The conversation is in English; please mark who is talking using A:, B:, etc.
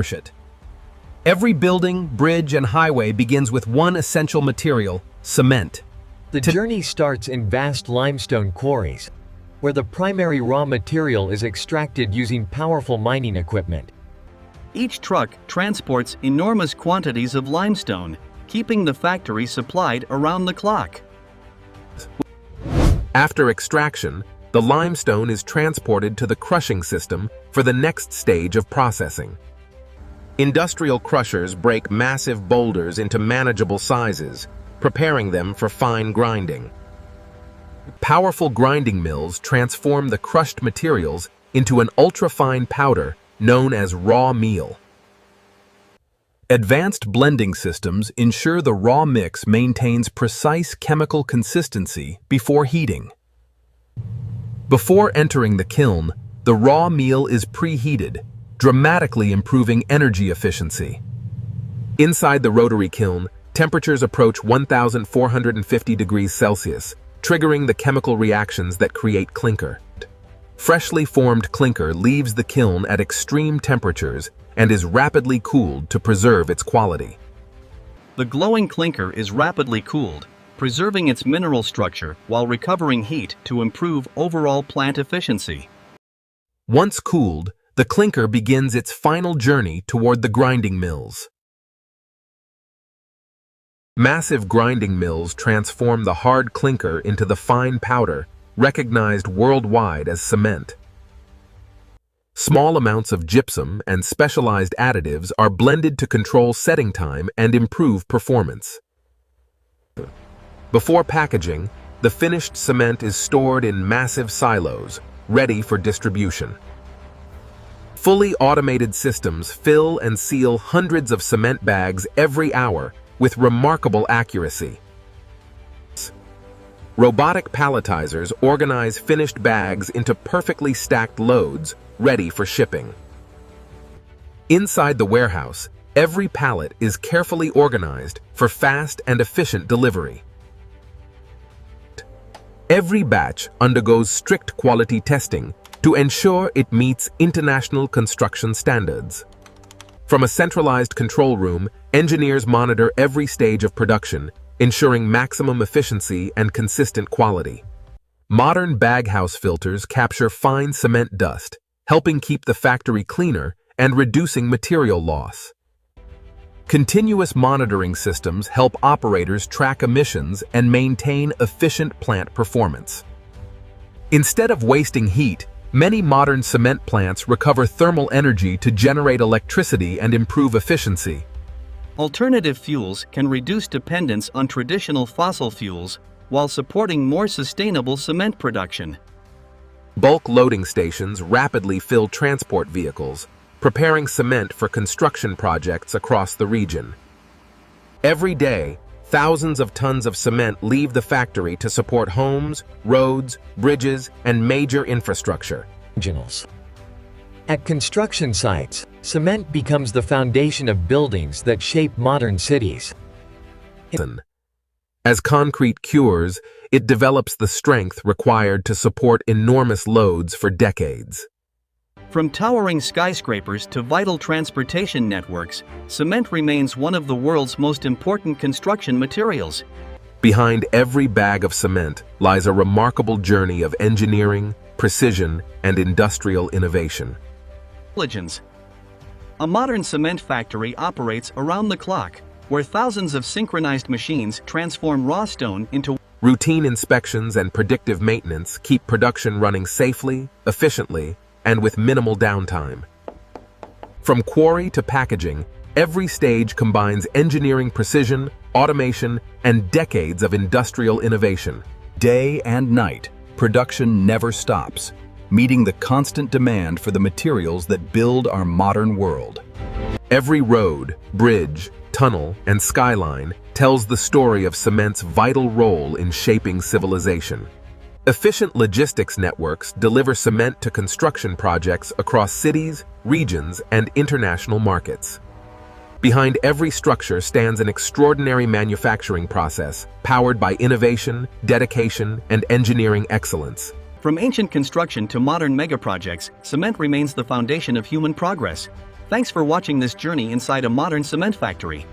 A: it. Every building, bridge, and highway begins with one essential material: cement.
B: The journey starts in vast limestone quarries, where the primary raw material is extracted using powerful mining equipment.
C: Each truck transports enormous quantities of limestone, keeping the factory supplied around the clock.
A: After extraction, the limestone is transported to the crushing system for the next stage of processing. Industrial crushers break massive boulders into manageable sizes, preparing them for fine grinding. Powerful grinding mills transform the crushed materials into an ultra-fine powder known as raw meal. Advanced blending systems ensure the raw mix maintains precise chemical consistency before heating. Before entering the kiln, the raw meal is preheated, dramatically improving energy efficiency. Inside the rotary kiln, temperatures approach 1,450 degrees Celsius, triggering the chemical reactions that create clinker. Freshly formed clinker leaves the kiln at extreme temperatures and is rapidly cooled to preserve its quality.
C: The glowing clinker is rapidly cooled, preserving its mineral structure while recovering heat to improve overall plant efficiency.
A: Once cooled, the clinker begins its final journey toward the grinding mills. Massive grinding mills transform the hard clinker into the fine powder, recognized worldwide as cement. Small amounts of gypsum and specialized additives are blended to control setting time and improve performance. Before packaging, the finished cement is stored in massive silos, ready for distribution. Fully automated systems fill and seal hundreds of cement bags every hour with remarkable accuracy. Robotic palletizers organize finished bags into perfectly stacked loads, ready for shipping. Inside the warehouse, every pallet is carefully organized for fast and efficient delivery. Every batch undergoes strict quality testing to ensure it meets international construction standards. From a centralized control room, engineers monitor every stage of production, ensuring maximum efficiency and consistent quality. Modern baghouse filters capture fine cement dust, helping keep the factory cleaner and reducing material loss. Continuous monitoring systems help operators track emissions and maintain efficient plant performance. Instead of wasting heat, many modern cement plants recover thermal energy to generate electricity and improve efficiency.
C: Alternative fuels can reduce dependence on traditional fossil fuels while supporting more sustainable cement production.
A: Bulk loading stations rapidly fill transport vehicles, preparing cement for construction projects across the region. Every day, thousands of tons of cement leave the factory to support homes, roads, bridges, and major infrastructure.
B: At construction sites, cement becomes the foundation of buildings that shape modern cities.
A: As concrete cures, it develops the strength required to support enormous loads for decades.
C: From towering skyscrapers to vital transportation networks, cement remains one of the world's most important construction materials.
A: Behind every bag of cement lies a remarkable journey of engineering, precision, and industrial innovation.
C: A modern cement factory operates around the clock, where thousands of synchronized machines transform raw stone into.
A: Routine inspections and predictive maintenance keep production running safely, efficiently, and with minimal downtime. From quarry to packaging, every stage combines engineering precision, automation, and decades of industrial innovation.
D: Day and night, production never stops, meeting the constant demand for the materials that build our modern world.
A: Every road, bridge, tunnel, and skyline tells the story of cement's vital role in shaping civilization. Efficient logistics networks deliver cement to construction projects across cities, regions, and international markets. Behind every structure stands an extraordinary manufacturing process, powered by innovation, dedication, and engineering excellence.
C: From ancient construction to modern megaprojects, cement remains the foundation of human progress. Thanks for watching this journey inside a modern cement factory.